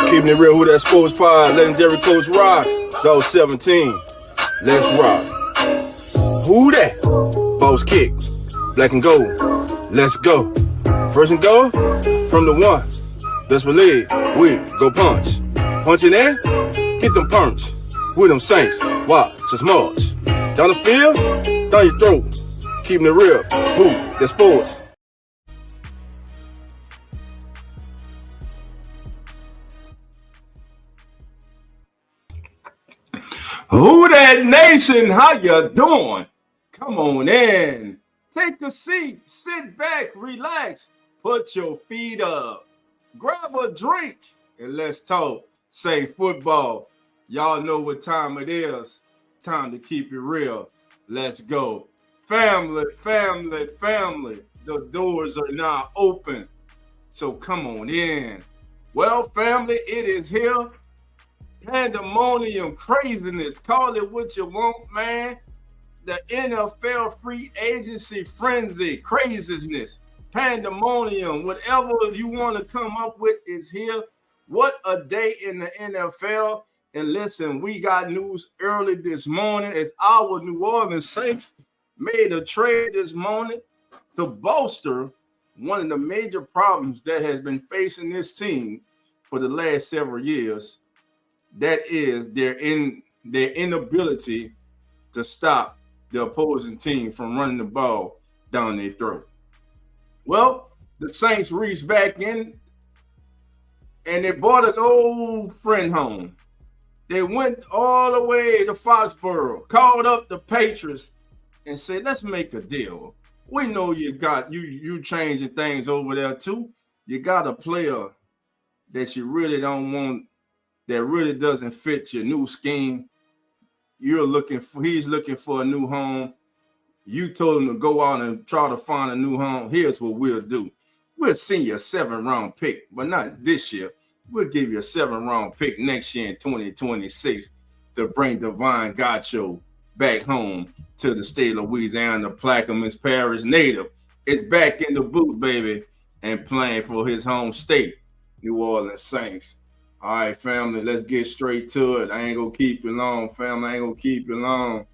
Keeping it real, who that sports pod? Legendary Coach Rock. Go 17. Let's rock. Who that? Boss kick. Black and gold. Let's go. First and goal from the one. Best believe we go punch. Punching in, get them punch. With them Saints, watch us march. Down the field, down your throat. Keeping it real, who that sports? Who that nation? How you doing? Come on in. Take a seat. Sit back. Relax. Put your feet up. Grab a drink and let's talk. Say football. Y'all know what time it is. Time to keep it real. Let's go. Family, family, family. The doors are now open. So come on in. Well, family, it is here. Pandemonium, craziness, call it what you want, man. The NFL free agency frenzy, craziness, pandemonium, whatever you want to come up with is here. What a day in the NFL. And listen, we got news early this morning as our New Orleans Saints made a trade this morning to bolster one of the major problems that has been facing this team for the last several years. That is their inability to stop the opposing team from running the ball down their throat. Well, the Saints reached back in and they brought an old friend home. They went all the way to Foxborough, called up the Patriots and said, let's make a deal. We know you got you changing things over there too. You got a player that you really don't want, that really doesn't fit your new scheme. He's looking for a new home. You told him to go out and try to find a new home. Here's what we'll do. We'll send you a 7th-round pick, but not this year. We'll give you a 7th-round pick next year in 2026 to bring Divine Gacho back home to the state of Louisiana. Plaquemines Parish native is back in the booth, baby, and playing for his home state, New Orleans Saints. All right, family, let's get straight to it. I ain't going to keep you long, family. I ain't going to keep you long.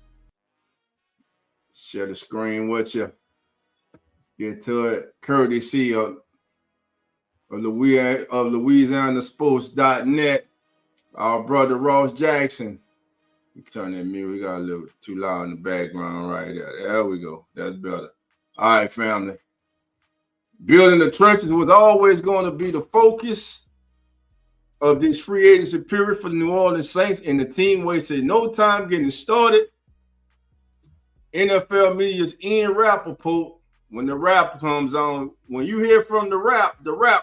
Share the screen with you. Get to it. Courtesy of LouisianaSports.net. Our brother Ross Jackson. Turn that mute. We got a little too loud in the background right there. There we go. That's better. All right, family. Building the trenches was always going to be the focus of this free agency period for the New Orleans Saints, and the team wasted no time getting started. NFL media's Ian Rappaport, when the rap comes on, when you hear from the rap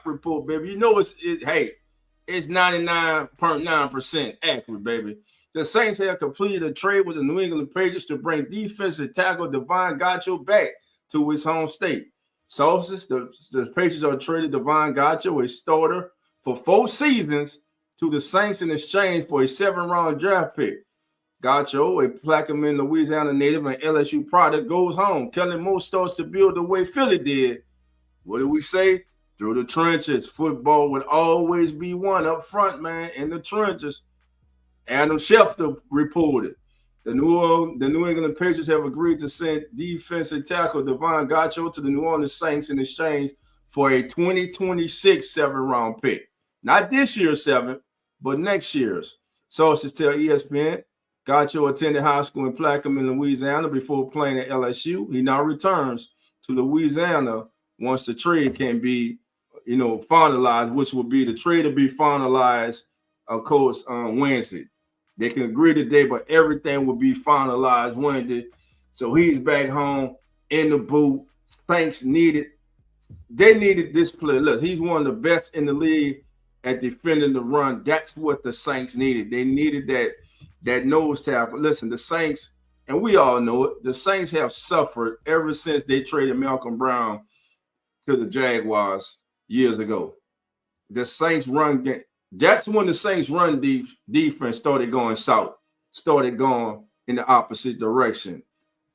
report, baby, you know it's 99.9% accurate, baby. The Saints have completed a trade with the New England Patriots to bring defensive tackle Divine Gacho back to his home state. Sources, the Patriots are traded Divine Gacho, a starter, for 4 seasons to the Saints in exchange for a 7th-round draft pick. Gacho, a Plaquemine, Louisiana native and LSU product, goes home. Kellen Moore starts to build the way Philly did. What do we say? Through the trenches. Football would always be won up front, man, in the trenches. Adam Schefter reported. The New England Patriots have agreed to send defensive tackle Divine Gacho to the New Orleans Saints in exchange for a 2026 7th-round pick. Not this year's 7th, but next year's. Sources tell ESPN Gacho attended high school in Plaquemine, Louisiana before playing at LSU. He now returns to Louisiana once the trade can be, finalized, which will be the trade to be finalized, of course, on Wednesday. They can agree today, but everything will be finalized Wednesday. So he's back home in the booth. Saints needed this player. Look, he's one of the best in the league at defending the run. That's what the Saints needed. They needed that nose tackle. Listen, the Saints, and we all know it, the Saints have suffered ever since they traded Malcolm Brown to the Jaguars years ago. The Saints run game. That's when the Saints run defense started going south, started going in the opposite direction.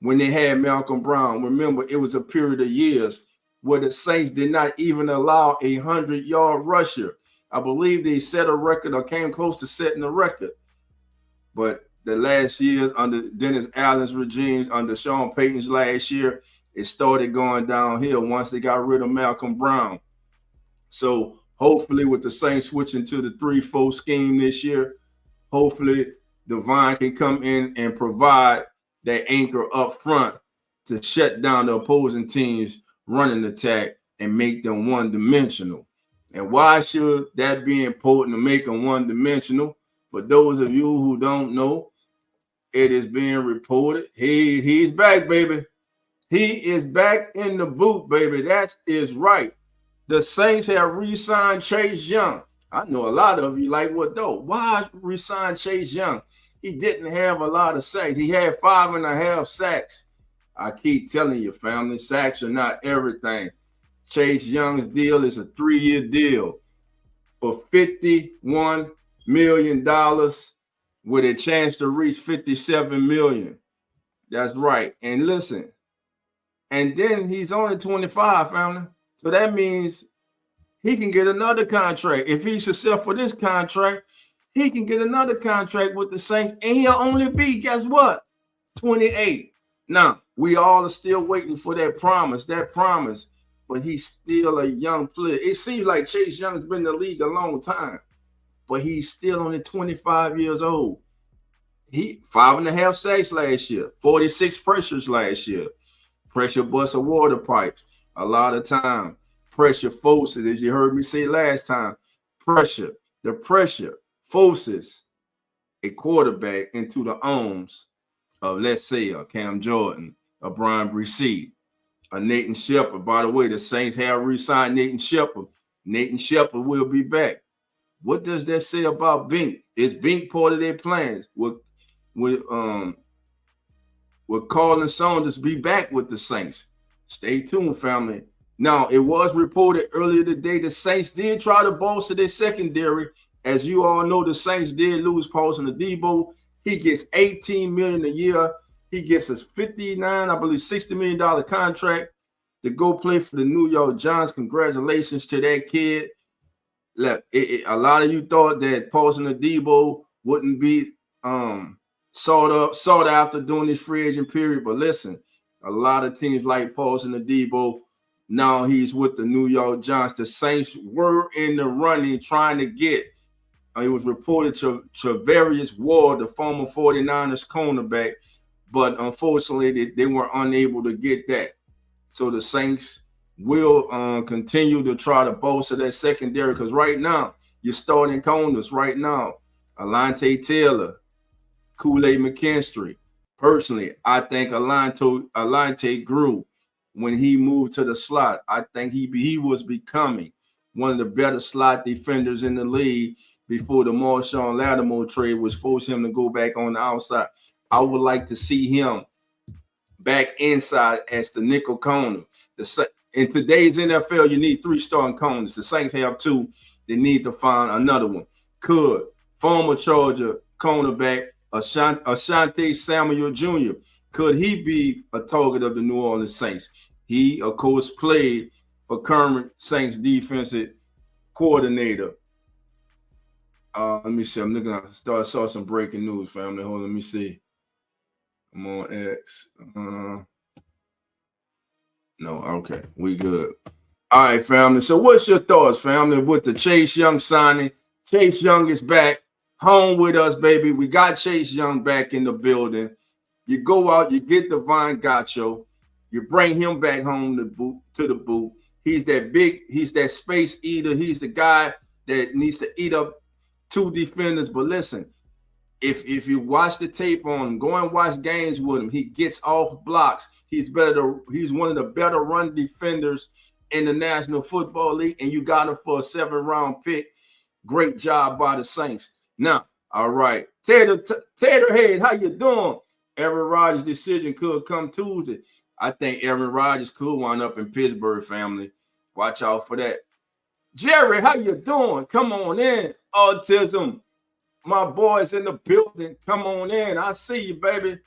When they had Malcolm Brown, remember, it was a period of years where the Saints did not even allow a 100-yard rusher. I believe they set a record or came close to setting a record. But the last years under Dennis Allen's regime, under Sean Payton's last year, it started going downhill once they got rid of Malcolm Brown. So hopefully with the Saints switching to the 3-4 scheme this year, hopefully Devine can come in and provide that anchor up front to shut down the opposing team's running attack and make them one-dimensional. And why should that be important to make them one-dimensional? For those of you who don't know, it is being reported. He's back, baby. He is back in the booth, baby. That is right. The Saints have re-signed Chase Young. I know a lot of you like, what though? Why re-sign Chase Young? He didn't have a lot of sacks. He had 5.5 sacks. I keep telling you, family, sacks are not everything. Chase Young's deal is a 3-year deal for $51 million with a chance to reach $57 million. That's right. And listen, and then he's only 25, family. So that means he can get another contract. If he's successful for this contract, he can get another contract with the Saints, and he'll only be, guess what, 28. Now, we all are still waiting for that promise, but he's still a young player. It seems like Chase Young's been in the league a long time, but he's still only 25 years old. He 5.5 sacks last year, 46 pressures last year. Pressure busts a water pipes a lot of time. Pressure forces, as you heard me say last time, the pressure forces a quarterback into the arms of, let's say, a Cam Jordan, a Brian Bresee, a Nathan Shepard. By the way, the Saints have re-signed Nathan Shepard. Nathan Shepard will be back. What does that say about Bink? Is Bink part of their plans? Will Carlin Saunders be back with the Saints? Stay tuned, family. Now, it was reported earlier today the Saints did try to bolster their secondary. As you all know, the Saints did lose Paulson Adebo. He gets $18 million a year. He gets a $60 million contract to go play for the New York Giants. Congratulations to that kid. Look, a lot of you thought that Paulson Adebo wouldn't be sought after during this free agent period, but listen, a lot of teams like Paulson Adebo. Now he's with the New York Giants. The Saints were in the running trying to get, it was reported, Travarius Ward, the former 49ers cornerback, but unfortunately they were unable to get that. So the Saints will continue to try to bolster that secondary, because right now, you're starting corners right now. Alante Taylor, Kool-Aid McKinstry. Personally, I think Alante grew when he moved to the slot. I think he was becoming one of the better slot defenders in the league before the Marshawn Lattimore trade, which forced him to go back on the outside. I would like to see him back inside as the nickel corner. In today's NFL, you need 3 starting corners. The Saints have 2. They need to find another one. Could former Charger cornerback Asante Samuel Jr., could he be a target of the New Orleans Saints? He, of course, played for current Saints defensive coordinator. Let me see. I'm looking at saw some breaking news, family. Hold on, let me see. I'm on X. No, okay. We good. All right, family. So what's your thoughts, family, with the Chase Young signing? Chase Young is back home with us, baby. We got Chase Young back in the building. You go out, you get Devine Gacho, you bring him back home to the booth. He's that space eater. He's the guy that needs to eat up 2 defenders. But listen, if you watch the tape on him, go and watch games with him. He gets off blocks. He's one of the better run defenders in the National Football League, and you got him for a 7th-round pick. Great job by the Saints. Now, all right, Tater Head, how you doing? Aaron Rodgers' decision could come Tuesday. I think Aaron Rodgers could wind up in Pittsburgh, family. Watch out for that. Jerry, how you doing? Come on in. Autism. My boys in the building. Come on in. I see you, baby.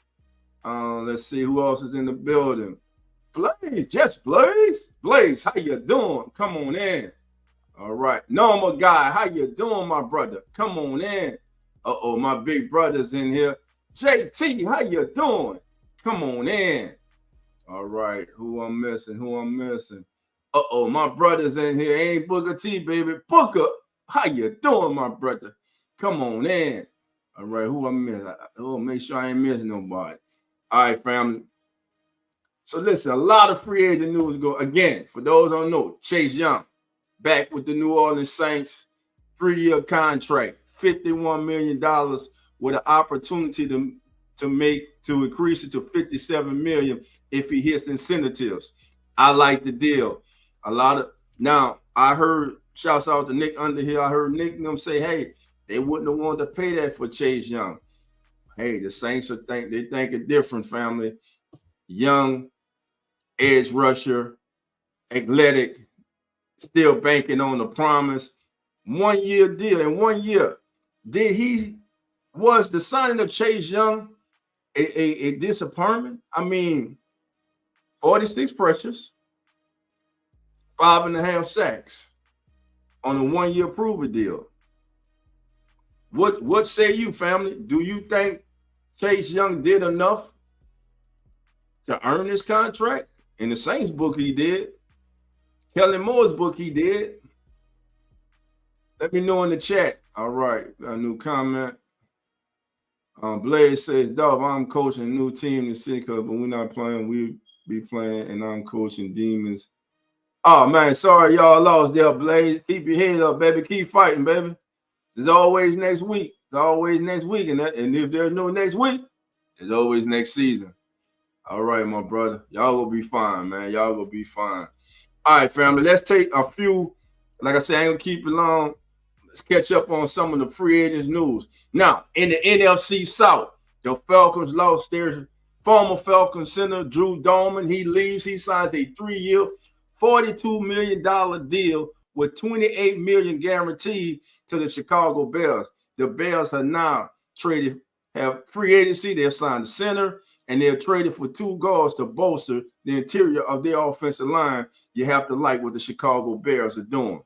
Let's see who else is in the building. Blaze, just Blaze. Blaze, how you doing? Come on in. All right. Normal guy, how you doing, my brother? Come on in. Uh-oh, my big brother's in here. JT, how you doing? Come on in. All right. Who I'm missing? Who I'm missing? Uh-oh, my brother's in here. Ain't Booker T, baby. Booker, how you doing, my brother? Come on in. All right, who I miss? Oh, make sure I ain't missing nobody. All right, family. So listen, a lot of free agent news go again. For those who don't know, Chase Young back with the New Orleans Saints, 3-year contract, $51 million with an opportunity to increase it to $57 million if he hits incentives. I like the deal. Now I heard shouts out to Nick Underhill. I heard Nick and them say, hey, they wouldn't have wanted to pay that for Chase Young. Hey, the Saints think it different, family. Young, edge rusher, athletic, still banking on the promise. 1 year deal. In 1 year, was the signing of Chase Young a disappointment? I mean, 46 pressures, 5.5 sacks on a 1 year prove deal. What say you, family? Do you think Chase Young did enough to earn this contract? In the Saints book, he did. Kellen Moore's book, he did. Let me know in the chat. All right, a new comment. Blaze says, Dove, I'm coaching a new team in Sitka, but we're not playing. We be playing, and I'm coaching Demons. Oh, man, sorry y'all lost there, Blaze. Keep your head up, baby. Keep fighting, baby. There's always next week. There's always next week. And if there's no next week, there's always next season. All right, my brother. Y'all will be fine, man. Y'all will be fine. All right, family. Let's take a few. Like I said, I ain't going to keep it long. Let's catch up on some of the free agents news. Now, in the NFC South, the Falcons lost their former Falcons center, Drew Dolman. He leaves. He signs a 3-year, $42 million deal with $28 million guaranteed to the Chicago Bears. The Bears have now have free agency. They've signed the center, and they're traded for 2 guards to bolster the interior of their offensive line. You have to like what the Chicago Bears are doing.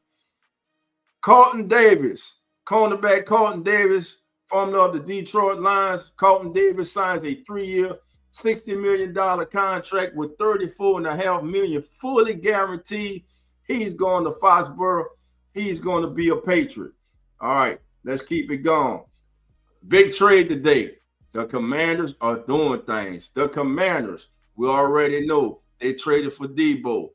Carlton Davis, cornerback Carlton Davis, former of the Detroit Lions. Carlton Davis signs a 3-year, $60 million contract with $34.5 million fully guaranteed. He's going to Foxborough. He's going to be a Patriot. All right, let's keep it going. Big trade today. The Commanders are doing things. The Commanders, we already know they traded for Debo.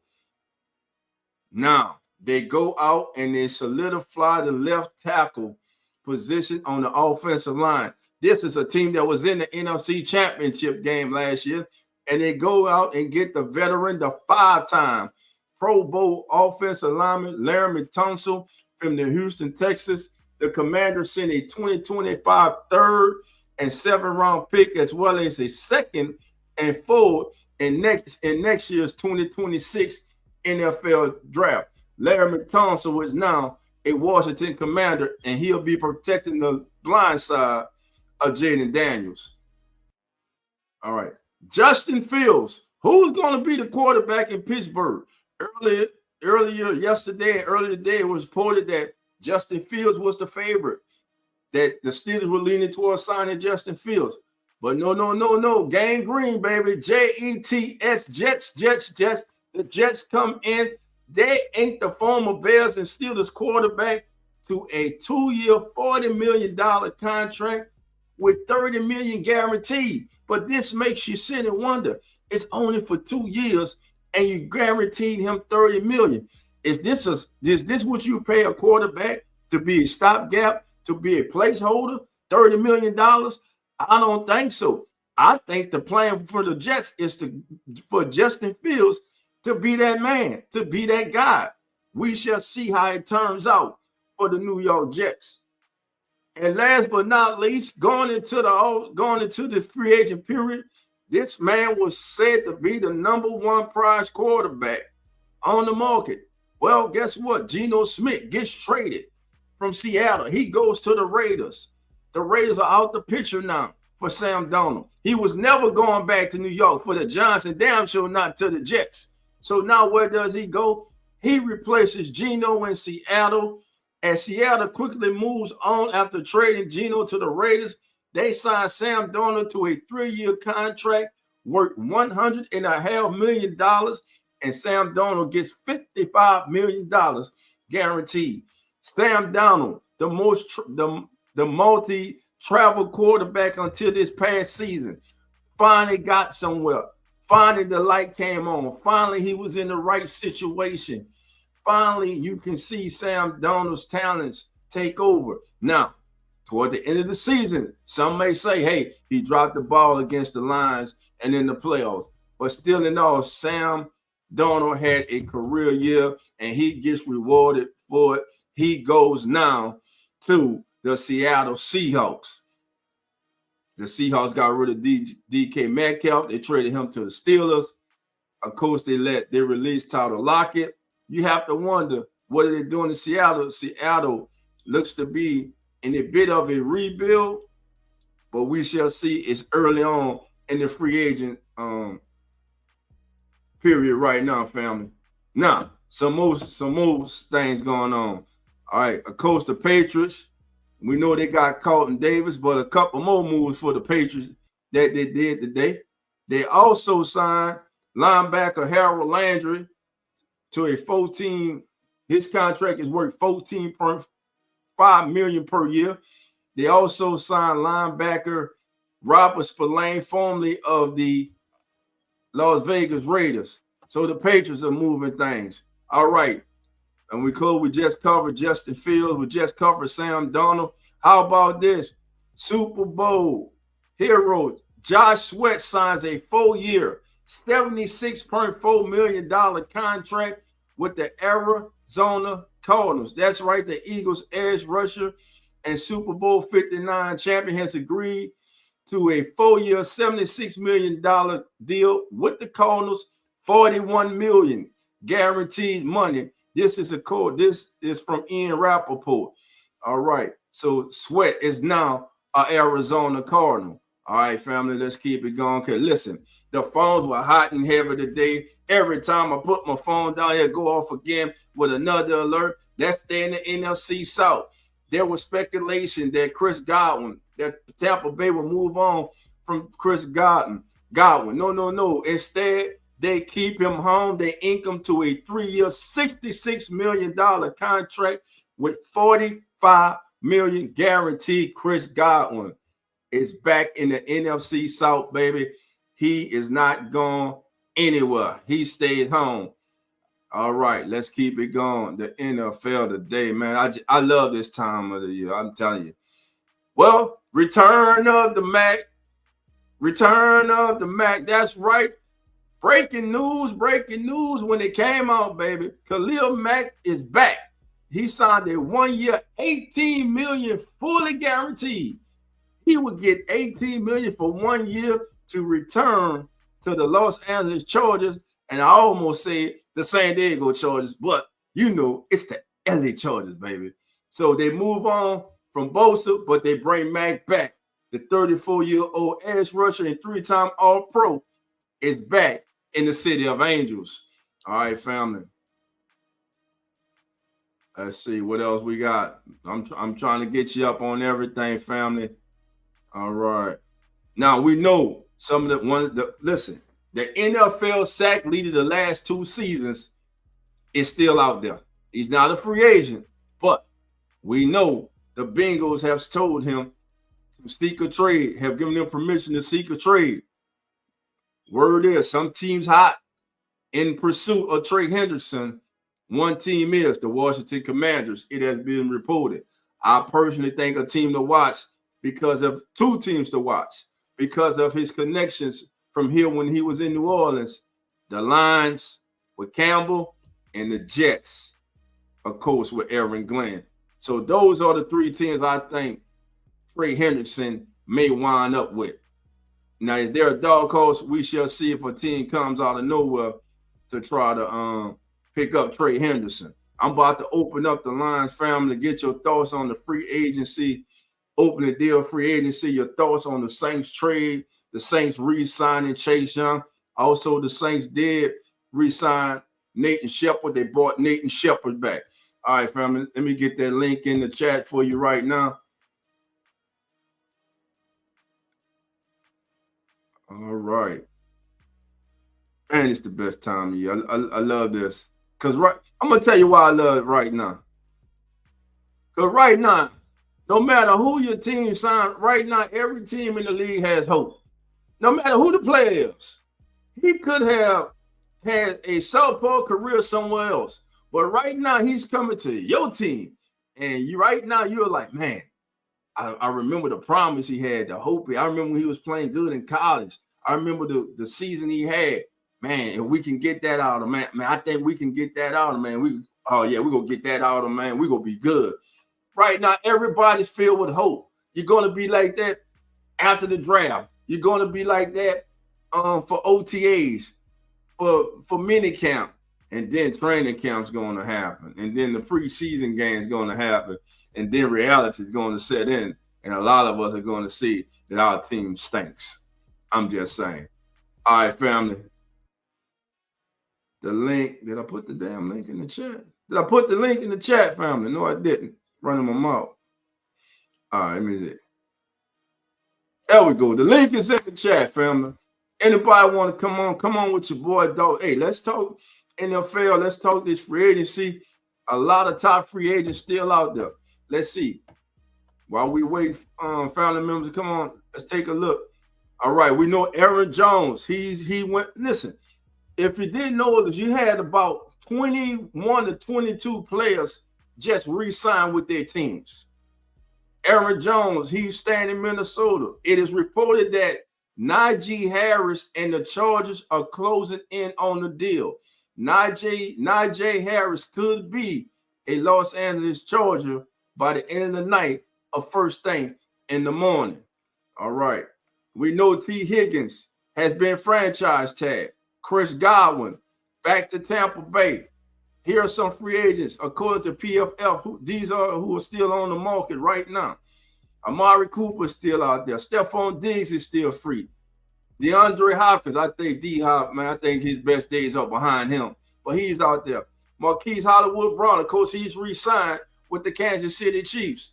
Now, they go out and they solidify the left tackle position on the offensive line. This is a team that was in the NFC Championship game last year, and they go out and get the veteran, the 5-time Pro Bowl offensive lineman, Laramie Tunsil from the Houston, Texas. The Commanders sent a 2025 third and 7th-round pick, as well as a 2nd and 4th in next year's 2026 NFL draft. Laramie Tunsil is now a Washington Commander, and he'll be protecting the blind side of Jaden Daniels. All right. Justin Fields, who's going to be the quarterback in Pittsburgh? Earlier today, it was reported that Justin Fields was the favorite, that the Steelers were leaning towards signing Justin Fields. But no. Gang Green, baby. Jets, Jets. The Jets come in. They ain't the former Bears and Steelers quarterback to a 2-year, $40 million contract with $30 million guaranteed. But this makes you sit and wonder, it's only for 2 years and you guaranteed him $30 million. Is this what you pay a quarterback to be a stopgap, to be a placeholder? $30 million? I don't think so. I think the plan for the Jets is for Justin Fields to be that man, to be that guy. We shall see how it turns out for the New York Jets. And last but not least, going into this free agent period, this man was said to be the #1 prize quarterback on the market. Well, guess what? Geno Smith gets traded from Seattle. He goes to the Raiders. The Raiders are out the picture now for Sam Darnold. He was never going back to New York for the Giants, and damn sure not to the Jets. So now where does he go? He replaces Geno in Seattle, and Seattle quickly moves on after trading Geno to the Raiders. They signed Sam Darnold to a 3-year contract worth $100.5 million, and Sam Darnold gets $55 million guaranteed. Sam Darnold, the multi-travel quarterback until this past season, finally got somewhere. Finally, the light came on. Finally, he was in the right situation. Finally, you can see Sam Darnold's talents take over. Now, toward the end of the season, some may say, hey, he dropped the ball against the Lions and in the playoffs. But still in all, Sam Darnold had a career year, and he gets rewarded for it. He goes now to the Seattle Seahawks. The Seahawks got rid of DK Metcalf. They traded him to the Steelers. Of course, they released Tyler Lockett. You have to wonder, what are they doing in Seattle? Seattle looks to be in a bit of a rebuild, but we shall see. It's early on in the free agent period right now, family. Now, some more things going on. All right, of course, the Patriots. We know they got Carlton Davis, but a couple more moves for the Patriots that they did today. They also signed linebacker Harold Landry to a 14. His contract is worth $14.5 million per year. They also signed linebacker Robert Spillane, formerly of the Las Vegas Raiders. So the Patriots are moving things. All right. And we just covered Justin Fields. We just covered Sam Darnold. How about this? Super Bowl hero Josh Sweat signs a 4-year, $76.4 million contract with the Arizona Cardinals. That's right. The Eagles edge rusher and Super Bowl 59 champion has agreed to a 4-year, $76 million deal with the Cardinals, $41 million guaranteed money. This is from Ian Rappaport. All right. So Sweat is now an Arizona Cardinal. All right, family, let's keep it going. Okay, listen, the phones were hot and heavy today. Every time I put my phone down here, go off again with another alert. That's there in the NFC South. There was speculation that Chris Godwin, that Tampa Bay will move on from Chris Godwin. No. Instead, they keep him home. They ink him to a 3-year, $66 million contract with $45 million guaranteed. Chris Godwin is back in the NFC South, baby. He is not going anywhere. He stayed home. All right, let's keep it going. The NFL today, man. I love this time of the year. I'm telling you. Well, return of the Mac. That's right. Breaking news when it came out, baby. Khalil Mack is back. He signed a 1-year, $18 million fully guaranteed. He would get $18 million for 1 year to return to the Los Angeles Chargers. And I almost said the San Diego Chargers, but you know, it's the LA Chargers, baby. So they move on from Bosa, but they bring Mack back. The 34-year-old edge rusher and 3-time All-Pro is back in the City of Angels. All right, family. Let's see what else we got. I'm trying to get you up on everything, family. All right. Now we know listen, the NFL sack leader the last 2 seasons is still out there. He's not a free agent, but we know the Bengals have told him to seek a trade, have given them permission to seek a trade. Word is some teams hot in pursuit of Trey Hendrickson. One team is the Washington Commanders. It has been reported. I personally think a team to watch because of 2 teams to watch because of his connections from here when he was in New Orleans. The Lions with Campbell and the Jets, of course, with Aaron Glenn. So those are the 3 teams I think Trey Hendrickson may wind up with. Now, if they're a dog horse, we shall see if a team comes out of nowhere to try to pick up Trey Hendrickson. I'm about to open up the Lions, family, to get your thoughts on the free agency, open the deal free agency, your thoughts on the Saints trade, the Saints re-signing Chase Young. Also, the Saints did re-sign Nathan Shepard. They brought Nathan Shepard back. All right, family. Let me get that link in the chat for you right now. All right. And it's the best time of year. I love this. Because I'm going to tell you why I love it right now. Because right now, no matter who your team signs, right now, every team in the league has hope. No matter who the player is. He could have had a subpar career somewhere else. But right now, he's coming to your team. And right now, you're like, man, I remember the promise he had, the hope. I remember when he was playing good in college. I remember the season he had. Man, if we can get that out of man, I think we can get that out of man. We're gonna get that out of man. We're gonna be good. Right now, everybody's filled with hope. You're gonna be like that after the draft. You're gonna be like that for OTAs, for mini camp, and then training camp's gonna happen, and then the preseason game's gonna happen, and then reality is gonna set in, and a lot of us are gonna see that our team stinks. I'm just saying. All right, family. The link, did I put the damn link in the chat? Did I put the link in the chat, family? No, I didn't. Running my mouth. All right, let me see. There we go. The link is in the chat, family. Anybody want to come on with your boy, dog. Hey, let's talk NFL. Let's talk this free agency. A lot of top free agents still out there. Let's see. While we wait, family members, come on. Let's take a look. All right, we know Aaron Jones. He went. Listen, if you didn't know this, you had about 21 to 22 players just re-signed with their teams. Aaron Jones, he's staying in Minnesota. It is reported that Najee Harris and the Chargers are closing in on the deal. Najee Harris could be a Los Angeles Charger by the end of the night or first thing in the morning. All right. We know T. Higgins has been franchise tagged. Chris Godwin back to Tampa Bay. Here are some free agents according to PFF. Who are still on the market right now. Amari Cooper is still out there. Stephon Diggs is still free. DeAndre Hopkins, I think D-Hop, man, I think his best days are behind him. But he's out there. Marquise Hollywood Brown, of course, he's re-signed with the Kansas City Chiefs.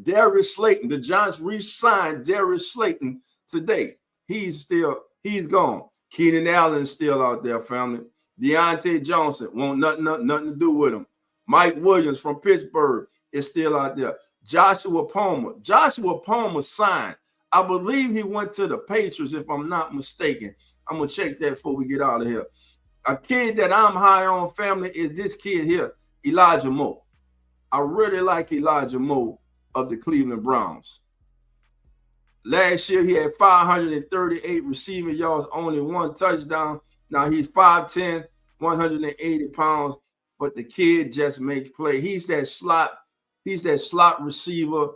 Darius Slayton, the Giants re-signed Darius Slayton today. He's gone. Keenan Allen's still out there, family. Deontay Johnson, want nothing to do with him. Mike Williams from Pittsburgh is still out there. Joshua Palmer signed. I believe he went to the Patriots, if I'm not mistaken. I'm going to check that before we get out of here. A kid that I'm high on, family, is this kid here, Elijah Moore. I really like Elijah Moore of the Cleveland Browns. Last year, he had 538 receiving yards, only one touchdown. Now he's 5'10", 180 pounds, but the kid just makes play. He's that slot receiver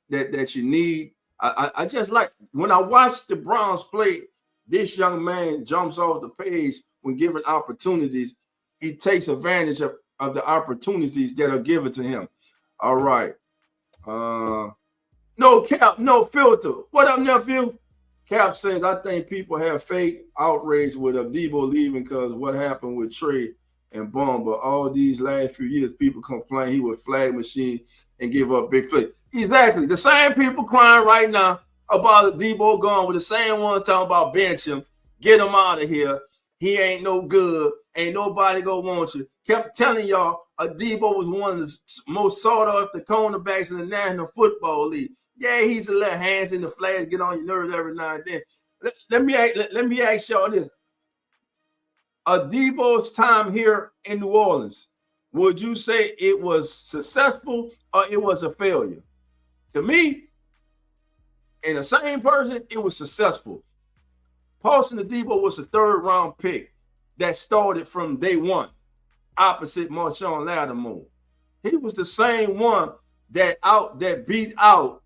that you need. I just like, when I watch the Browns play, this young man jumps off the page when given opportunities. He takes advantage of the opportunities that are given to him. All right. No cap, no filter. What up, nephew? Cap says, I think people have fake outrage with Debo leaving because what happened with Trey and Bum. But all these last few years, people complain he was flag machine and give up big plays. Exactly. The same people crying right now about Debo gone with the same ones talking about bench him, get him out of here. He ain't no good. Ain't nobody gonna want you. Kept telling y'all Debo was one of the most sought after cornerbacks in the National Football League. Yeah, he's a little hands in the flags, get on your nerves every now and then. Let me ask y'all this. Debo's time here in New Orleans, would you say it was successful or it was a failure? To me, and the same person, it was successful. Paulson Adebo was a third-round pick that started from day one, opposite Marshawn Lattimore. He was the same one that beat out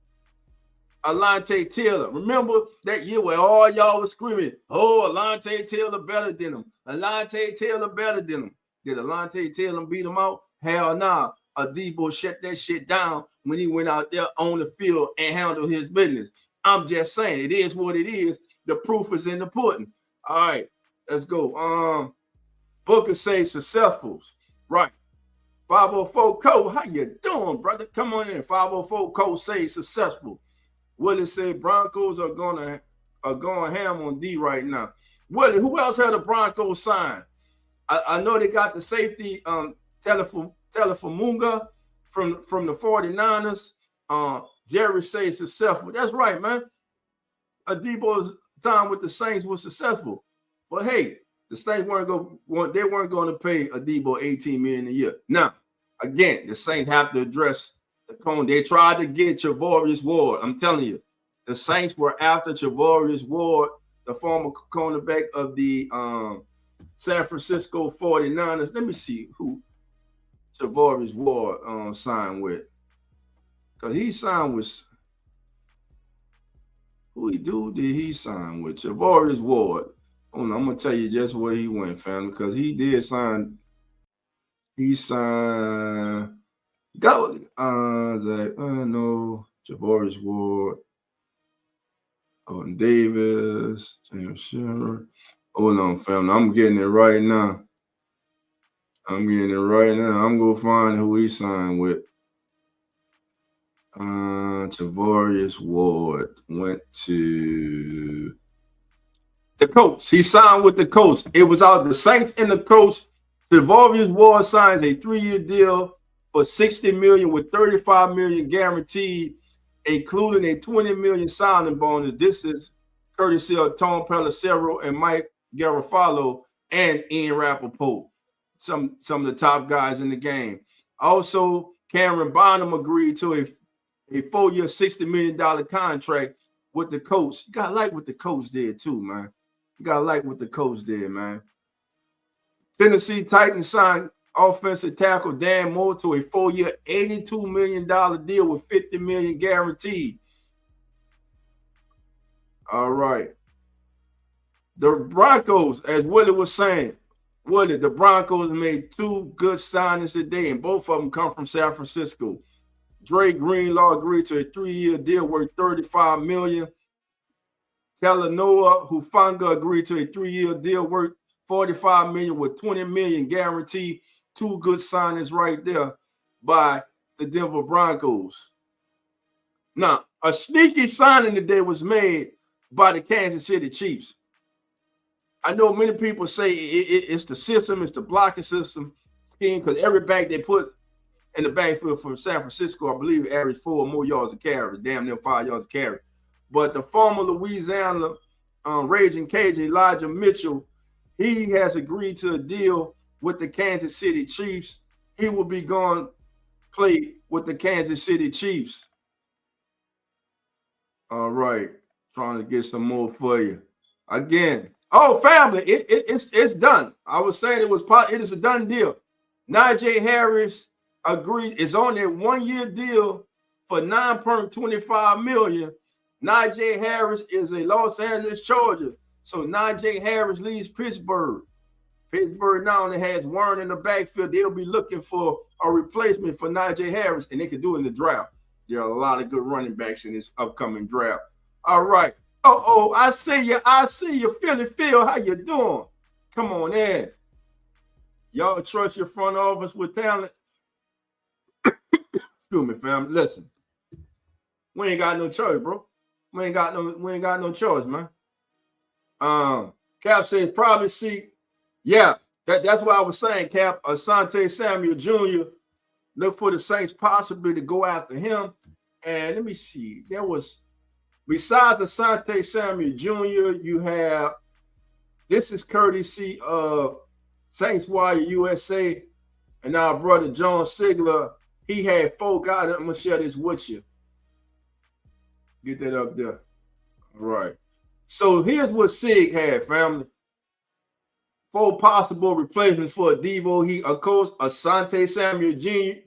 Alontae Taylor. Remember that year where all y'all was screaming, oh, Alontae Taylor better than him. Alontae Taylor better than him. Did Alontae Taylor beat him out? Hell nah. Adebo shut that shit down when he went out there on the field and handled his business. I'm just saying, it is what it is. The proof is in the pudding. All right, let's go. Booker say successful. Right. 504 Cole, how you doing, brother? Come on in. 504 Cole say successful. Willie said Broncos are going ham on D right now. Willie, who else had a Broncos sign? I know they got the safety Telefunga from the 49ers. Jerry says successful. That's right, man. Adebo's time with the Saints was successful. But hey, the Saints weren't going to pay Adebo $18 million a year. Now, again, the Saints have to address the cone. They tried to get Charvarius Ward. I'm telling you, the Saints were after Charvarius Ward, the former cornerback of the San Francisco 49ers. Let me see who Charvarius Ward signed with. Because he signed with did he sign with? Charvarius Ward. I'm gonna tell you just where he went, fam, because he did sign. He signed. Got Charvarius Ward, Owen Davis, James Shermer. Hold on, fam. I'm getting it right now. I'm gonna find who he signed with. Charvarius Ward went to the Colts. He signed with the Colts. It was out the Saints and the Colts. Charvarius Ward signs a 3-year deal for $60 million with $35 million guaranteed, including a $20 million signing bonus. This is courtesy of Tom Pelissero and Mike Garofalo and Ian Rappaport, some of the top guys in the game. Also, Cameron Bonham agreed to a 4-year, $60 million contract with the Colts. You gotta like what the Colts did too, man. Tennessee Titans signed offensive tackle Dan Moore to a 4-year, $82 million deal with $50 million guaranteed. All right. The Broncos, as Willie was saying, the Broncos made 2 good signings today, and both of them come from San Francisco. Dre Greenlaw agreed to a 3-year deal worth $35 million. Talanoa Hufanga agreed to a 3-year deal worth $45 million with $20 million guaranteed. 2 good signings right there by the Denver Broncos. Now, a sneaky signing today was made by the Kansas City Chiefs. I know many people say it's the system, it's the blocking system scheme, because every back they put in the backfield for San Francisco, I believe, averaged 4 or more yards a carry, damn near 5 yards a carry. But the former Louisiana Raging Cajun, Elijah Mitchell, he has agreed to a deal with the Kansas City Chiefs. He will be going to play with the Kansas City Chiefs. All right, trying to get some more for you. Again, family, it's done. I was saying it is a done deal. Najee Harris agreed. It's on a 1-year deal for $9.25 million. Najee Harris is a Los Angeles Charger. So Najee Harris leaves Pittsburgh. Pittsburgh not only has Warren in the backfield, they'll be looking for a replacement for Najee Harris, and they can do it in the draft. There are a lot of good running backs in this upcoming draft. All right. I see you. Phil, how you doing? Come on in. Y'all trust your front office with talent? Excuse me, fam. Listen, we ain't got no choice, bro. We ain't got no choice, man. Cap says probably see. Yeah, that's what I was saying, Cap. Asante Samuel Jr. Look for the Saints possibly to go after him. And let me see. There was, besides Asante Samuel Jr., you have, this is courtesy of Saints Wire USA and our brother John Sigler. He had 4 guys. I'm going to share this with you. Get that up there. All right. So here's what Sig had, family. 4 possible replacements for Adebo. He, of course, Asante Samuel Jr.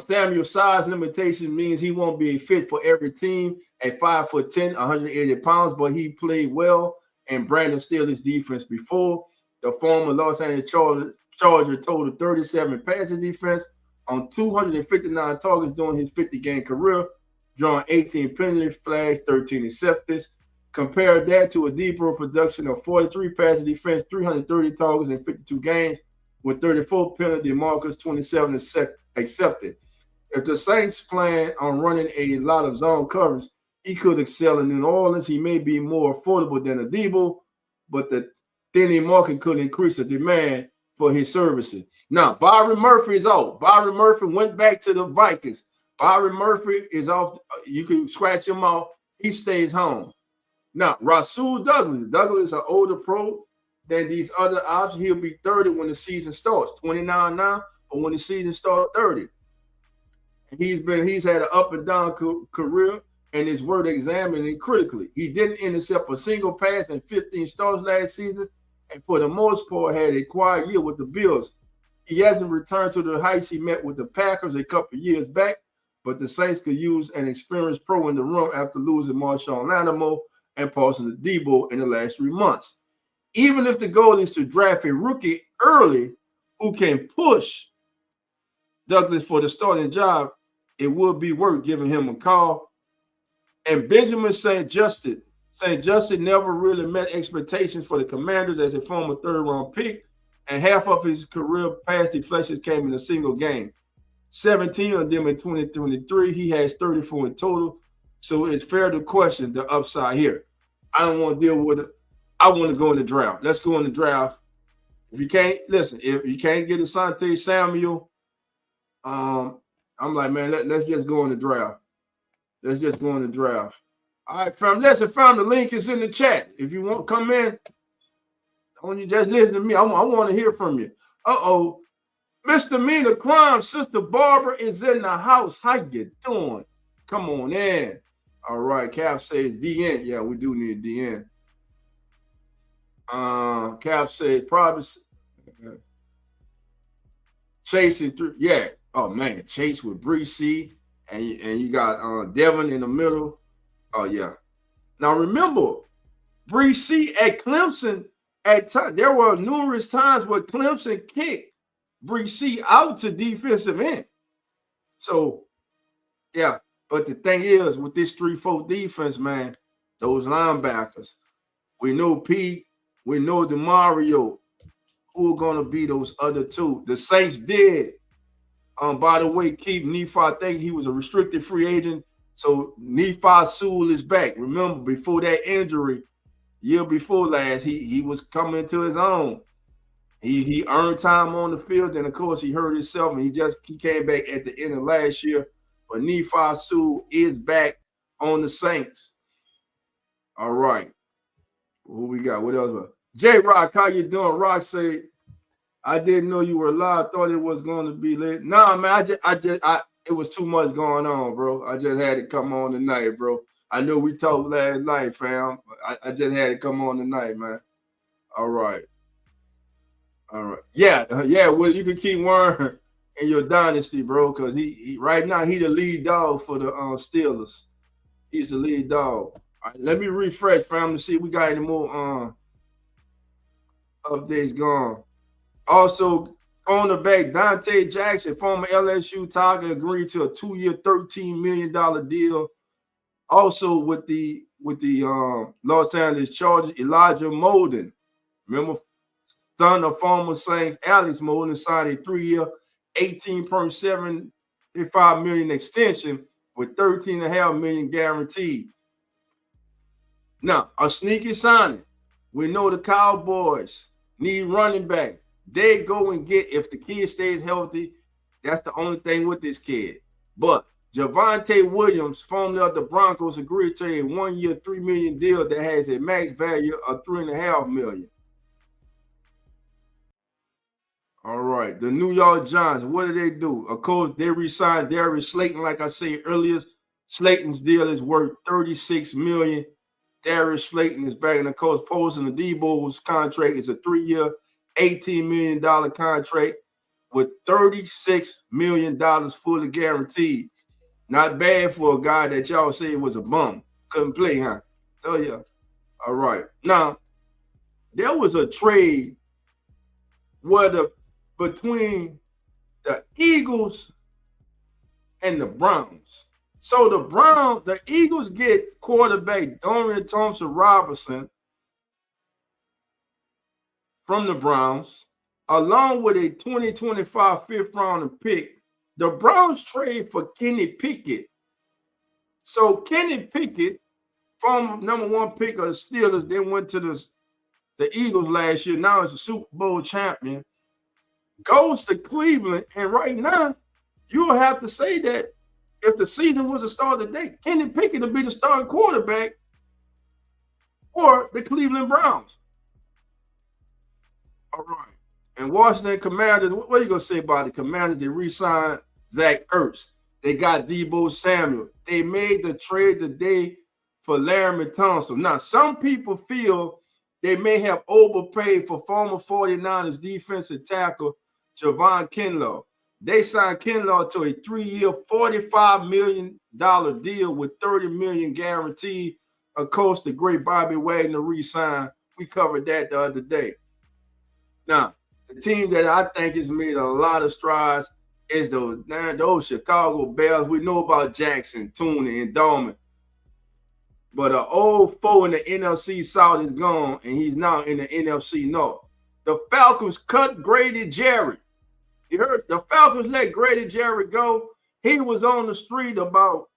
Samuel's size limitation means he won't be fit for every team at 5'10", 180 pounds, but he played well and Brandon Staley's defense before. The former Los Angeles Charger totaled 37 passing defense on 259 targets during his 50-game career, drawing 18 penalty flags, 13 acceptance. Compare that to a Debo production of 43 passing defense, 330 targets in 52 games, with 34 penalty markers, 27 accepted. If the Saints plan on running a lot of zone coverage, he could excel in New Orleans. He may be more affordable than a Debo, but the thinning market could increase the demand for his services. Now, Byron Murphy is out. Byron Murphy went back to the Vikings. Byron Murphy is off. You can scratch him off. He stays home. Now, Rasul Douglas. Douglas is an older pro than these other options. He'll be 30 when the season starts. 29 now, but when the season starts, 30. He's had an up and down career and is worth examining critically. He didn't intercept a single pass in 15 starts last season, and for the most part had a quiet year with the Bills. He hasn't returned to the heights he met with the Packers a couple of years back, but the Saints could use an experienced pro in the room after losing Marshawn Lattimore and Paulson Debo in the last 3 months. Even if the goal is to draft a rookie early who can push Douglas for the starting job, it would be worth giving him a call. And Benjamin St. Justin never really met expectations for the Commanders as a former third-round pick, and half of his career pass deflections came in a single game. 17 of them in 2023. He has 34 in total. So it's fair to question the upside here. I don't want to deal with it. I want to go in the draft. Let's go in the draft. If you can't get Asante Samuel, I'm like, man, let's just go in the draft. Let's just go in the draft. All right, fam. Listen, fam, the link is in the chat. If you want to come in, I want you just listen to me. I want to hear from you. Uh-oh. Misdemeanor crime. Sister Barbara is in the house. How you doing? Come on in. All right. Cap says DN. Yeah, we do need DN. Cap says probably chasing through. Yeah. Oh man, Chase with Breesy, and you got Devin in the middle. Oh yeah. Now remember, Breesy at Clemson there were numerous times where Clemson kicked Breesy out to defensive end. So yeah, but the thing is, with this 3-4 defense, man, those linebackers, we know Pete, we know DeMario, who are gonna be those other two. The Saints did. By the way, keep Nephi. I think he was a restricted free agent. So Nephi Sewell is back. Remember, before that injury, year before last, he was coming into his own. He earned time on the field, and of course he hurt himself, and he came back at the end of last year. But Nephi Sewell is back on the Saints. All right. Who we got? What else? J Rock, how you doing? Rock said, I didn't know you were live. Thought it was going to be late. Nah, man, it was too much going on, bro. I just had to come on tonight, bro. I know we talked last night, fam. I just had to come on tonight, man. All right. Yeah. Well, you can keep Warren in your dynasty, bro, because he right now he the lead dog for the Steelers. He's the lead dog. All right, let me refresh, fam, to see if we got any more updates going. Also, cornerback Dante Jackson, former LSU Tiger, agreed to a 2-year, $13 million deal. Also with the Los Angeles Chargers, Elijah Molden, remember, son of former Saints Alex Molden, signed a 3-year, $18.75 million extension with $13.5 million guaranteed. Now, a sneaky signing. We know the Cowboys need running back. They go and get, if the kid stays healthy, that's the only thing with this kid. But Javonte Williams, formerly of the Broncos, agreed to a 1-year, $3 million deal that has a max value of $3.5 million. All right, the New York Giants, what did they do? Of course, they re-signed Darius Slayton. Like I said earlier, Slayton's deal is worth $36 million. Darius Slayton is back, and of course, Paulson Adebo's contract is a 3-year, $18 million contract with $36 million fully guaranteed. Not bad for a guy that y'all say was a bum. Couldn't play, huh? Oh, yeah. All right. Now, there was a trade between the Eagles and the Browns. So the Eagles get quarterback Dorian Thompson-Robinson from the Browns, along with a 2025 fifth-round pick. The Browns trade for Kenny Pickett. So Kenny Pickett, former number one pick of the Steelers, then went to the Eagles last year. Now he's a Super Bowl champion. Goes to Cleveland, and right now, you'll have to say that if the season was to start today, Kenny Pickett would be the starting quarterback for the Cleveland Browns. All right. And Washington Commanders, what are you going to say about the Commanders? They re-signed Zach Ertz. They got Deebo Samuel. They made the trade today for Larry Tunsil. Now, some people feel they may have overpaid for former 49ers defensive tackle Javon Kinlaw. They signed Kinlaw to a 3-year, $45 million deal with $30 million guaranteed. Of course, the great Bobby Wagner re-signed. We covered that the other day. Now, the team that I think has made a lot of strides is those Chicago Bears. We know about Jackson, Tooney, and Dolman. But an old foe in the NFC South is gone, and he's now in the NFC North. The Falcons cut Grady Jarrett. You heard? The Falcons let Grady Jarrett go. He was on the street about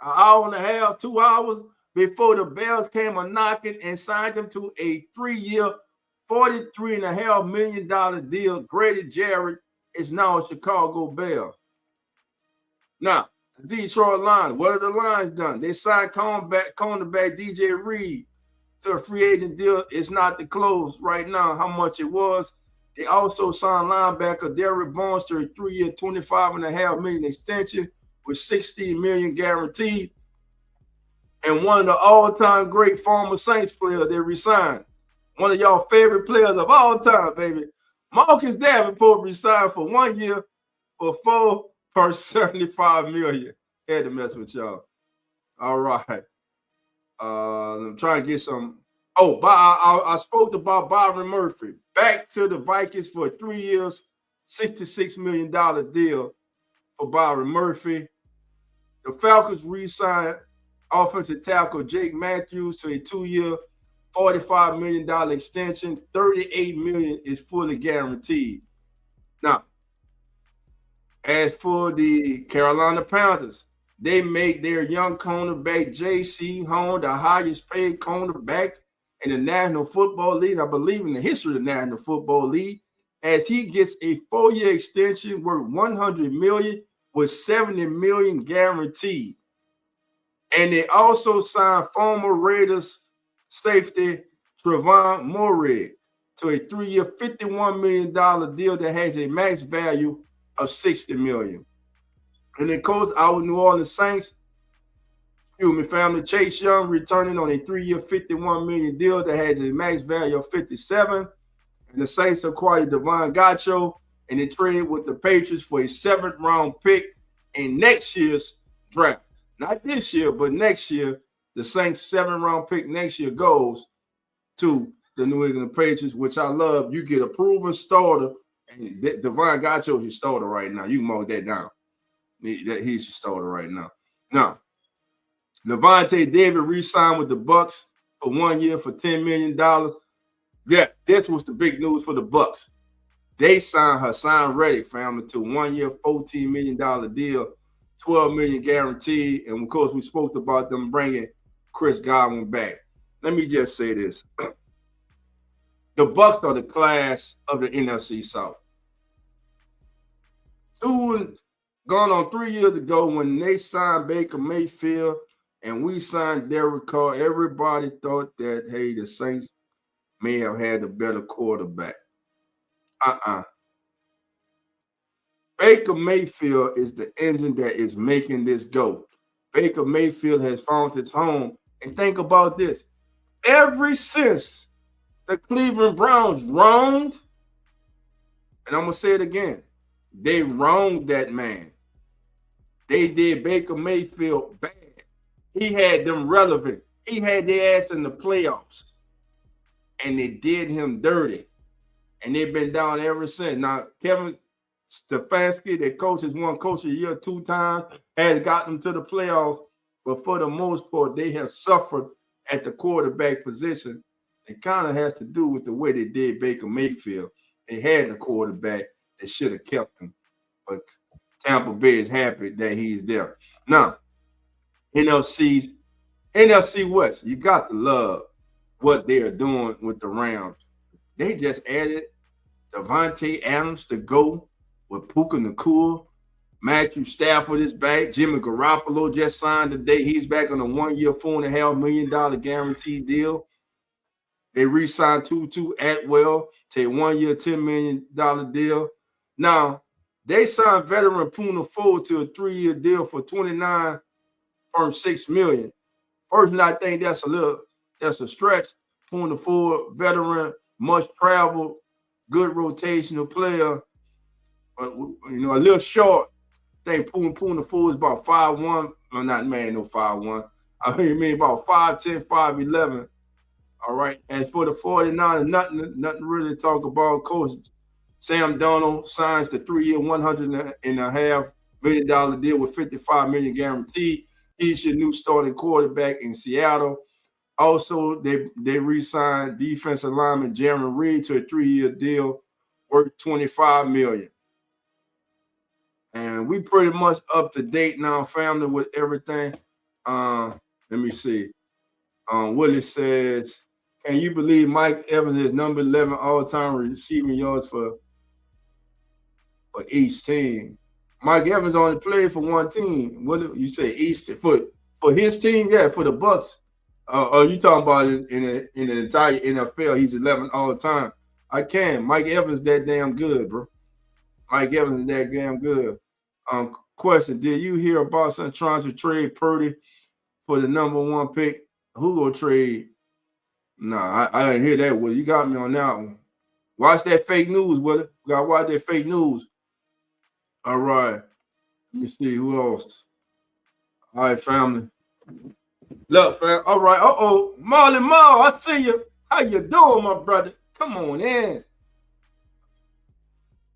an hour and a half, 2 hours before the Bears came a knocking and signed him to a 3-year, $43.5 million deal. Grady Jarrett is now a Chicago Bear. Now, the Detroit Lions, what have the Lions done? They signed cornerback DJ Reed to a free agent deal. It's not disclosed right now how much it was. They also signed linebacker Derrick Barnes to a 3-year, $25.5 million extension with $16 million guaranteed. And one of the all-time great former Saints players they resigned. One of y'all favorite players of all time, baby. Marcus Davenport resigned for 1 year for $4.75 million. Had to mess with y'all. All right. I'm trying to get some. Oh, I spoke about Byron Murphy. Back to the Vikings for 3 years, $66 million deal for Byron Murphy. The Falcons re-signed offensive tackle Jake Matthews to a 2-year, $45 million extension. $38 million is fully guaranteed. Now, as for the Carolina Panthers, they make their young cornerback J.C. Horn the highest paid cornerback in the National Football League, I believe in the history of the National Football League, as he gets a 4-year extension worth $100 million with $70 million guaranteed. And they also signed former Raiders safety Trevon Moehrig to a 3-year, $51 million deal that has a max value of $60 million. And then coach our New Orleans Saints, family Chase Young returning on a 3-year, $51 million deal that has a max value of $57. And the Saints acquired Devon Gacho and they traded with the Patriots for a 7th-round pick in next year's draft. Not this year, but next year, the Saints 7th-round pick next year goes to the New England Patriots, which I love. You get a proven starter, and Devon Gacho is your starter right now. You can mark that down. He's your starter right now. Now, Levante David re-signed with the Bucks for 1 year for $10 million. Yeah, this was the big news for the Bucks. They signed Hassan Reddick, family, to 1 year, $14 million deal, $12 million guaranteed. And, of course, we spoke about them bringing Chris Godwin back. Let me just say this. The Bucks are the class of the NFC South. Gone on 3 years ago when they signed Baker Mayfield and we signed Derek Carr, everybody thought that, hey, the Saints may have had a better quarterback. Baker Mayfield is the engine that is making this go. Baker Mayfield has found its home. And think about this. Ever since the Cleveland Browns wronged, and I'm going to say it again, they wronged that man. They did Baker Mayfield bad. He had them relevant. He had their ass in the playoffs. And they did him dirty. And they've been down ever since. Now, Kevin Stefanski, their coach, has won Coach of the Year 2 times, has gotten them to the playoffs. But for the most part, they have suffered at the quarterback position. It kind of has to do with the way they did Baker Mayfield. They had a quarterback that should have kept him. But Tampa Bay is happy that he's there. Now, NFC West, you got to love what they are doing with the Rams. They just added Devontae Adams to go with Puka Nacua. Matthew Stafford is back. Jimmy Garoppolo just signed today. He's back on a 1-year, $4.5 million guaranteed deal. They re-signed Tutu Atwell to a 1-year, $10 million deal. Now, they signed veteran Poona Ford to a 3-year deal for $29.6 million. Personally, I think that's a stretch. Poona Ford, veteran, much travel, good rotational player. But, a little short. I think Poona Ford is about 5'1". Well, not man, no 5'1". I mean about 5'10", 5'11". All right. As for the 49ers, nothing really to talk about. Coach Sam Darnold signs the 3-year, $100.5 million deal with $55 million guaranteed. He's your new starting quarterback in Seattle. Also, they re-signed defensive lineman Jeremy Reed to a 3-year deal worth $25 million. And we pretty much up to date now, family, with everything. Let me see. Willie says, can you believe Mike Evans is number 11 all-time receiving yards for each team? Mike Evans only played for one team. What do you say? East for his team? Yeah, for the Bucks. Are you talking about in the entire NFL? He's 11 all the time. I can. Mike Evans that damn good, bro. Mike Evans is that damn good. Question: did you hear about some trying to trade Purdy for the number 1 pick? Who will trade? Nah, I didn't hear that. Well, you got me on that one. Watch that fake news, Willie. We gotta watch that fake news. All right. Let me see who else. All right, family. Look, fam. All right. Marley Marl, I see you. How you doing, my brother? Come on in.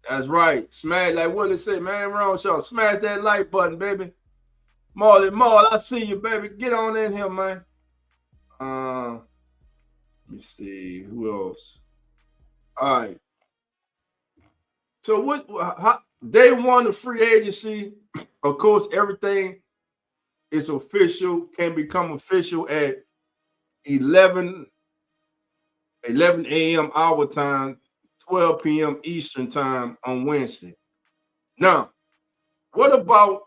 That's right. Smash, like Willie said, man, wrong show. Smash that like button, baby. Marley Marl, I see you, baby. Get on in here, man. Let me see. Who else? All right. So how, day one of free agency, of course, everything is official, can become official at 11 a.m. our time, 12 p.m. Eastern time on Wednesday. Now, what about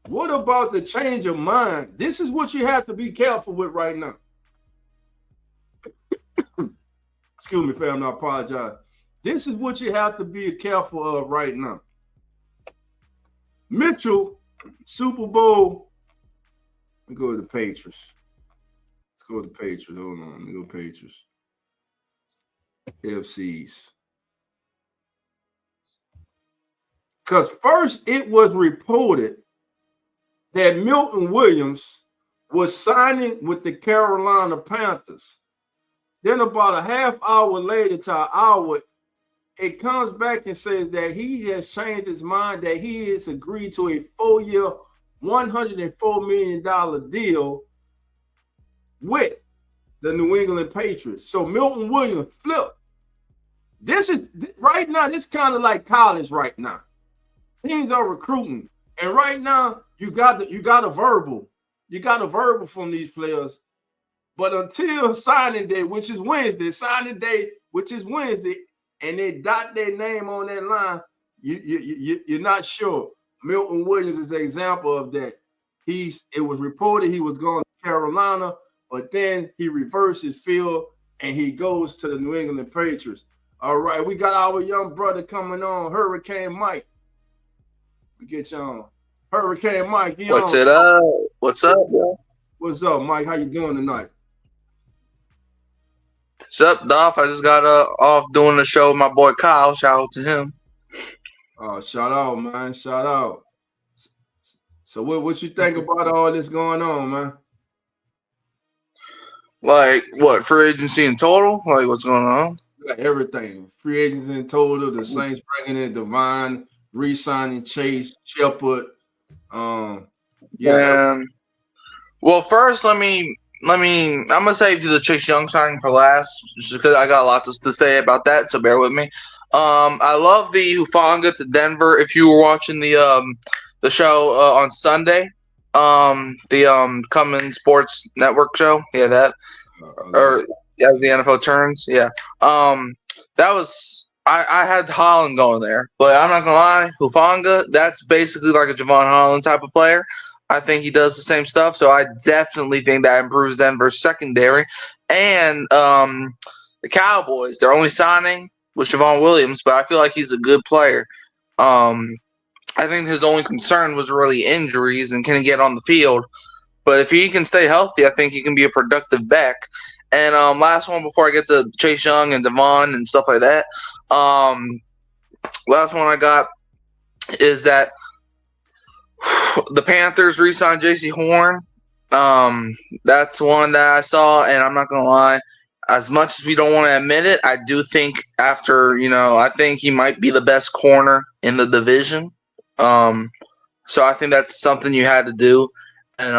what about the change of mind? This is what you have to be careful with right now. Excuse me, fam, I apologize. This is what you have to be careful of right now. Mitchell, Super Bowl. Let me go to the Patriots. Let's go to the Patriots. Hold on. Let me go to Patriots. FCs. Because first it was reported that Milton Williams was signing with the Carolina Panthers. Then about a half hour later to an hour, it comes back and says that he has changed his mind, that he has agreed to a 4-year, $104 million deal with the New England Patriots. So Milton Williams flipped. This is right now, this kind of like college right now. Teams are recruiting. And right now, you got a verbal. You got a verbal from these players. But until signing day, which is Wednesday, and they dot their name on that line, you're not sure. Milton Williams is an example of that. It was reported he was going to Carolina, but then he reversed his field and he goes to the New England Patriots. All right, we got our young brother coming on, Hurricane Mike. We get you on. Hurricane Mike, What's it up? What's up, bro? What's up, Mike? How you doing tonight? What's up, Dolph? I just got off doing the show with my boy Kyle. Shout out to him. Shout out, man. Shout out. So what you think about all this going on, man? Like what? Free agency in total? Like what's going on? got everything. Free agents in total. The Saints bringing in Devon, re-signing Chase, Shepard. Yeah, And well, first I'm gonna save you the Chase Young signing for last, just because I got lots to say about that. So bear with me. I love the Hufanga to Denver. If you were watching the show on Sunday, the Common Sports Network show, yeah, that I like or as the NFL turns, yeah. That was I had Holland going there, but I'm not gonna lie, Hufanga, that's basically like a Javon Holland type of player. I think he does the same stuff, so I definitely think that improves Denver's secondary. And the Cowboys, their only signing was Javon Williams, but I feel like he's a good player. Um, I think his only concern was really injuries and can he get on the field. But if he can stay healthy, I think he can be a productive back. And last one before I get to Chase Young and Devon and stuff like that. Last one I got is that the Panthers re-signed J.C. Horn. That's one that I saw, and I'm not gonna lie. As much as we don't want to admit it, I do think I think he might be the best corner in the division. So I think that's something you had to do. And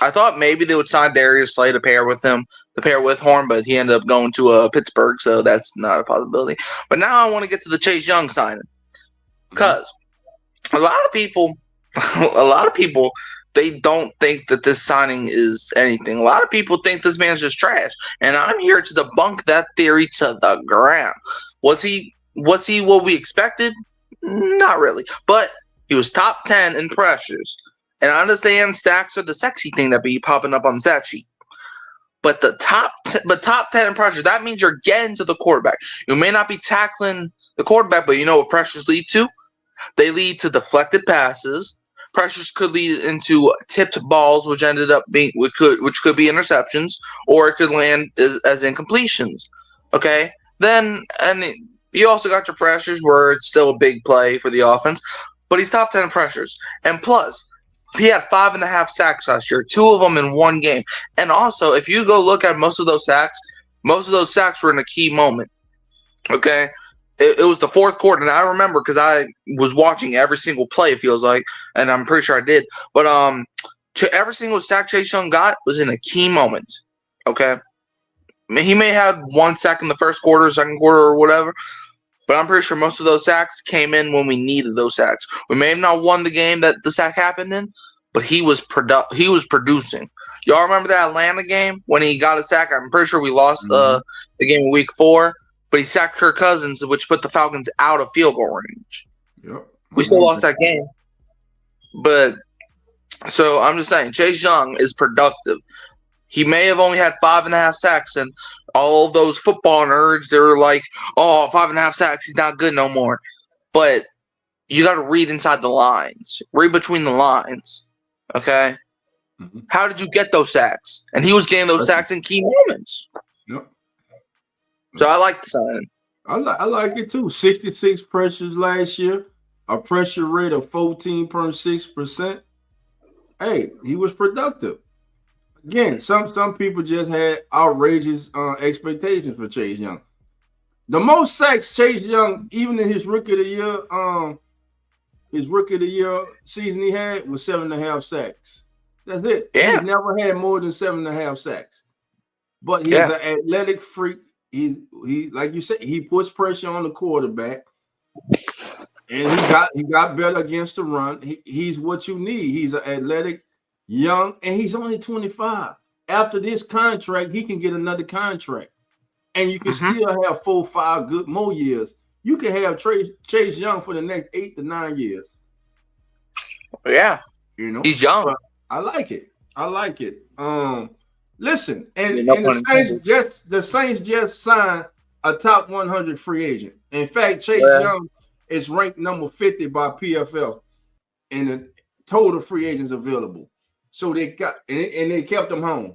I thought maybe they would sign Darius Slay to pair with Horn, but he ended up going to Pittsburgh, so that's not a possibility. But now I want to get to the Chase Young signing because a lot of people, they don't think that this signing is anything. A lot of people think this man's just trash, and I'm here to debunk that theory to the ground. Was he what we expected? Not really, but he was top 10 in pressures. And I understand sacks are the sexy thing that be popping up on the stat sheet. But top 10 in pressures, that means you're getting to the quarterback. You may not be tackling the quarterback, but you know what pressures lead to? They lead to deflected passes. Pressures could lead into tipped balls, which could be interceptions, or it could land as incompletions. Okay? Then you also got your pressures where it's still a big play for the offense, but he's top 10 in pressures. And plus, he had 5.5 sacks last year, 2 of them in one game. And also, if you go look at most of those sacks were in a key moment. Okay? It was the fourth quarter, and I remember because I was watching every single play, it feels like, and I'm pretty sure I did. But every single sack Chase Young got was in a key moment. Okay? He may have 1 sack in the first quarter, second quarter, or whatever, but I'm pretty sure most of those sacks came in when we needed those sacks. We may have not won the game that the sack happened in, but he was producing. Y'all remember that Atlanta game when he got a sack? I'm pretty sure we lost the game in week 4, but he sacked Kirk Cousins, which put the Falcons out of field goal range. Yep. We still lost that game. But so I'm just saying, Chase Young is productive. He may have only had 5.5 sacks, and all of those football nerds, they're like, oh, 5.5 sacks, he's not good no more. But you got to read inside the lines. Read between the lines. Okay? Mm-hmm. How did you get those sacks? And he was getting those sacks in key moments. Yep. So I like the signing. I like it too. 66 pressures last year, a pressure rate of 14.6%. Hey, he was productive. Again, some people just had outrageous expectations for Chase Young. The most sacks Chase Young, even in his rookie of the year season he had was 7.5 sacks. That's it. Yeah. He's never had more than 7.5 sacks. But he's an athletic freak. He like you said, he puts pressure on the quarterback, and he got better against the run. He's what you need. He's an athletic, young, and he's only 25. After this contract, he can get another contract, and you can still have 4 or 5 good more years. You can have Chase Young for the next 8 to 9 years. Yeah, he's young. But I like it. Listen, and the Saints just signed a top 100 free agent. In fact, Chase Young is ranked number 50 by PFL in the total free agents available. So they kept him home.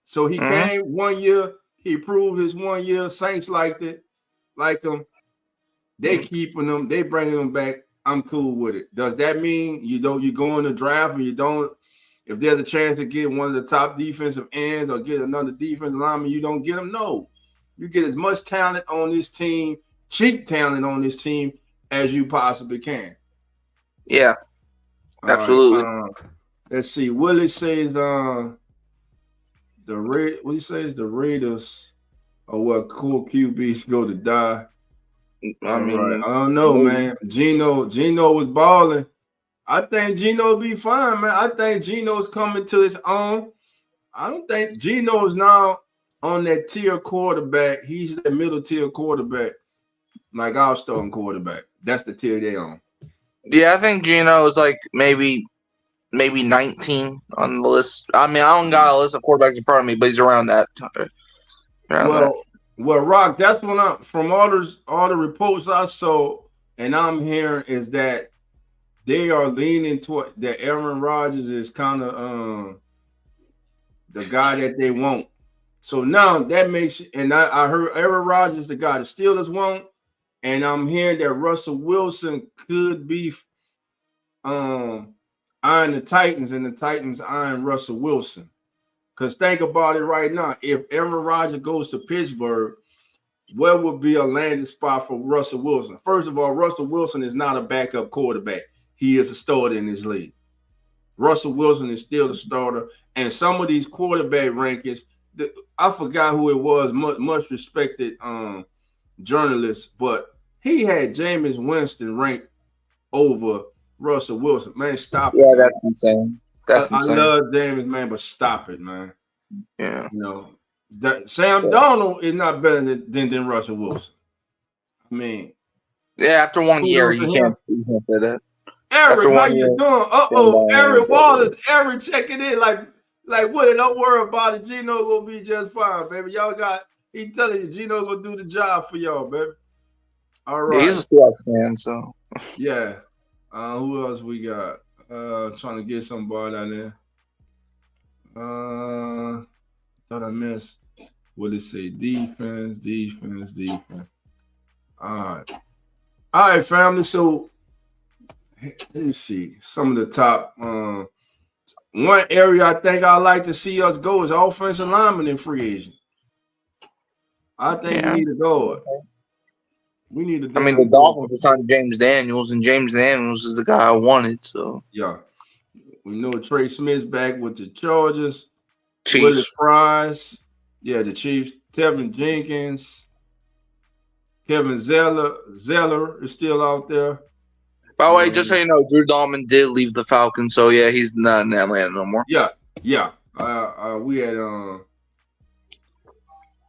So he came 1 year. He proved his 1 year. Saints liked him. They keeping him. They bringing him back. I'm cool with it. Does that mean you go in the draft and you don't? If there's a chance to get one of the top defensive ends or get another defensive lineman, you don't get him? No. You get as much talent on this team, cheap talent on this team, as you possibly can. Yeah, All right. absolutely. Let's see. Willie says what he says the Raiders are what cool QBs go to die. I All right. mean, I don't know, maybe. man. Gino was balling. I think Gino will be fine, man. I think Gino's coming to his own. I don't think Gino's now on that tier quarterback. He's that middle tier quarterback, like our starting quarterback. That's the tier they on. Yeah, I think Gino is like maybe 19 on the list. I mean, I don't got a list of quarterbacks in front of me, but he's around that. Around that. Well, Rock. That's when I from all the reports I saw, and I'm hearing is that they are leaning toward that Aaron Rodgers is kind of the guy that they want. So now that makes, and I heard Aaron Rodgers, the guy the Steelers want, and I'm hearing that Russell Wilson could be eyeing the Titans, and the Titans eyeing Russell Wilson. Because think about it right now. If Aaron Rodgers goes to Pittsburgh, where would be a landing spot for Russell Wilson? First of all, Russell Wilson is not a backup quarterback. He is a starter in this league. Russell Wilson is still the starter. And some of these quarterback rankings, I forgot who it was, much respected journalist, but he had Jameis Winston ranked over Russell Wilson. Man, stop it, Yeah, man. that's insane. That's I insane. love Jameis, man, but stop it, man. Yeah. You know, Sam Darnold is not better than Russell Wilson. I mean, Yeah, after 1 year, kudos you to can't him. say that. Eric, After how 1 you year, doing? Eric Wallace. Eric checking in like what? Don't worry about it. Gino gonna be just fine, baby. Y'all got. He telling you, Gino gonna do the job for y'all, baby. All right. Yeah, he's a Seahawks fan, so. Yeah. Who else we got? Trying to get somebody down there. Thought I missed. What did it say? Defense. All right, family. So let me see some of the top. One area I think I'd like to see us go is offensive lineman in free agent. I think we need to go. We need to. I mean, the Dolphins signed James Daniels, and James Daniels is the guy I wanted. So yeah, we know Trey Smith's back with the Chargers. Chiefs. Willie Fries, yeah, the Chiefs. Tevin Jenkins, Kevin Zeller is still out there. By the way, just so you know, Drew Dalman did leave the Falcons, so yeah, he's not in Atlanta no more. Yeah. We had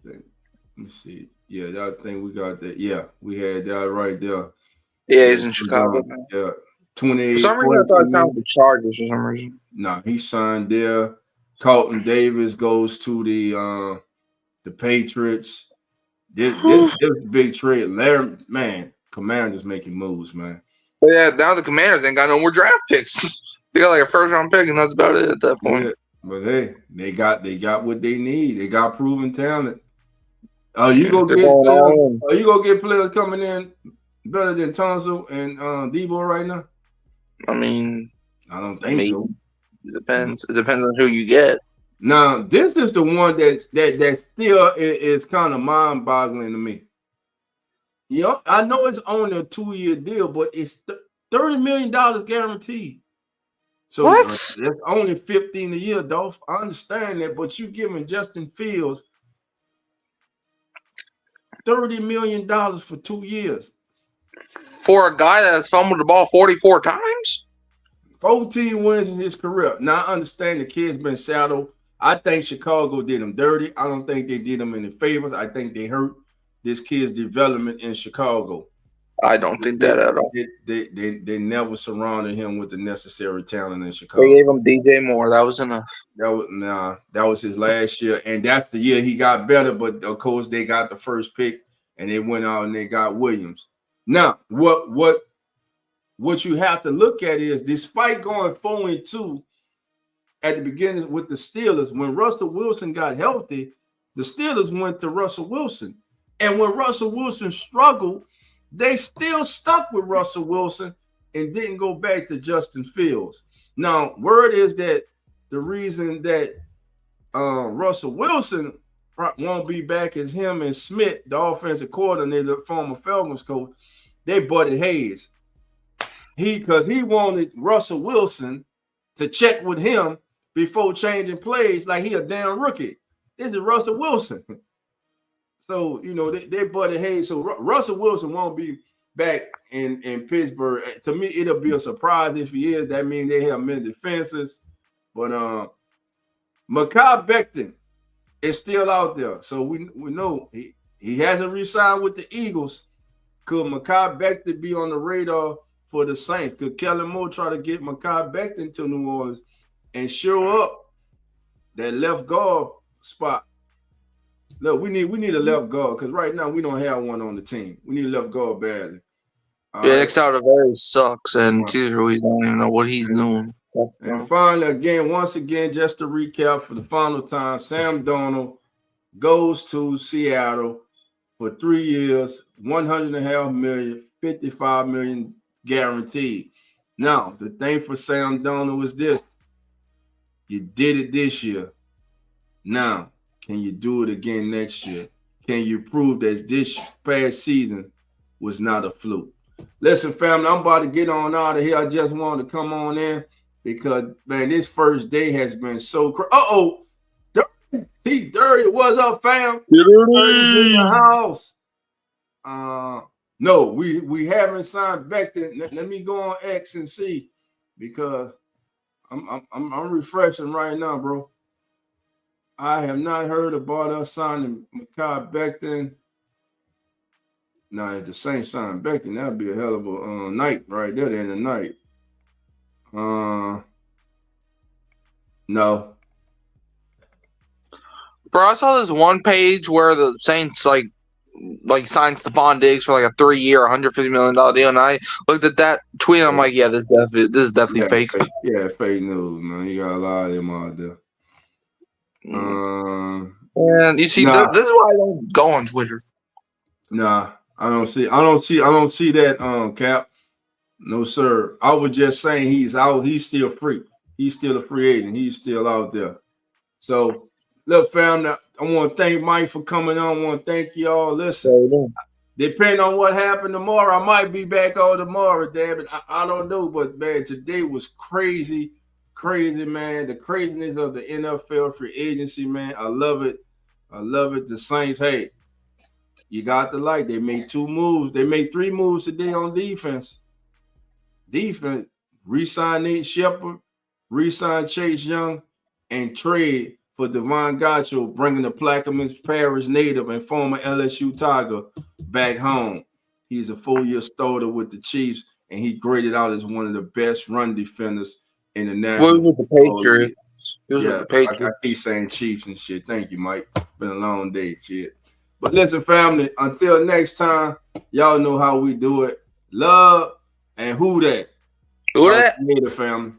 let me see. Yeah, I think we got that. Yeah, we had that right there. Yeah, he's in Chicago. Yeah, 28. For some reason, I thought it sounded like the Chargers for some reason. No, he signed there. Carlton Davis goes to the Patriots. This big trade. Larry, man, Commanders making moves, man. But yeah, now the Commanders ain't got no more draft picks. They got like a first round pick, and that's about it at that point. Yeah, but hey, they got what they need. They got proven talent. You gonna get players coming in better than Tunsil and Debo right now? I mean, I don't think so. It depends. It depends on who you get. Now, this is the one that still is kind of mind-boggling to me. You know, I know it's only a 2-year deal, but it's $30 million guaranteed. So what? That's only $15 a year, Dolph. I understand that, but you giving Justin Fields $30 million for 2 years. For a guy that has fumbled the ball 44 times? 14 wins in his career. Now, I understand the kid's been shadowed. I think Chicago did him dirty. I don't think they did him any favors. I think they hurt this kid's development in Chicago. I don't think that at all. They never surrounded him with the necessary talent in Chicago. They gave him DJ Moore. That was enough. That was his last year, and that's the year he got better. But of course, they got the first pick, and they went out and they got Williams. Now, what you have to look at is, despite going 4-2 at the beginning with the Steelers, when Russell Wilson got healthy, the Steelers went to Russell Wilson. And when Russell Wilson struggled, they still stuck with Russell Wilson and didn't go back to Justin Fields. Now, word is that the reason that Russell Wilson won't be back as him and Smith, the offensive coordinator, former Falcons coach. They butted heads. Because he wanted Russell Wilson to check with him before changing plays like he a damn rookie. This is Russell Wilson. So, they butted heads. So Russell Wilson won't be back in Pittsburgh. To me, it'll be a surprise if he is. That means they have many defenses. But Mekhi Becton is still out there. So we know he hasn't re-signed with the Eagles. Could Mekhi Becton be on the radar for the Saints? Could Kellen Moore try to get Mekhi Becton to New Orleans and show up that left guard spot? Look, we need a left guard because right now we don't have one on the team. We need a left guard badly. Exaltavary sucks, and Cesar Ruiz, I don't even know what he's doing. And finally, once again, just to recap for the final time, Sam Darnold goes to Seattle for 3 years, $100.5 million, $55 million guaranteed. Now, the thing for Sam Darnold is this: you did it this year. Now, can you do it again next year? Can you prove that this past season was not a fluke? Listen, family, I'm about to get on out of here. I just wanted to come on in because, man, this first day has been so crazy. Dirty, what's up, fam? Dirty's in the house. No, we haven't signed Becton. Let me go on X and see because I'm refreshing right now, bro. I have not heard about us signing Mekhi Becton. Now, if the Saints sign Becton, that'd be a hell of a night right there in the night. No. Bro, I saw this one page where the Saints like signed Stephon Diggs for like a 3-year, $150 million deal, and I looked at that tweet and I'm like, yeah, this is definitely fake. Yeah, fake news, man. You got a lot of them out there. And you see, this is why I don't go on Twitter. Nah, I don't see that, Cap. No, sir. I was just saying he's out. He's still free. He's still a free agent. He's still out there. So, look, fam, I want to thank Mike for coming on. I want to thank y'all. Listen, depending on what happened tomorrow, I might be back on tomorrow, David. I don't know, but, man, today was crazy, man. The craziness of the NFL free agency, man. I love it. The Saints, hey, you got the light. They made 2 moves. They made 3 moves today on defense. Re-sign Nate Shepard, re-sign Chase Young, and trade for Devon Gotcho, bringing the Plaquemines Parish native and former LSU Tiger back home. He's a 4-year starter with the Chiefs, and he graded out as one of the best run defenders in the national. With the Patriots. I keep saying Chiefs and shit. Thank you, Mike. Been a long day, shit. But listen, family, until next time, y'all know how we do it. Love and who that? Who that? Later, family.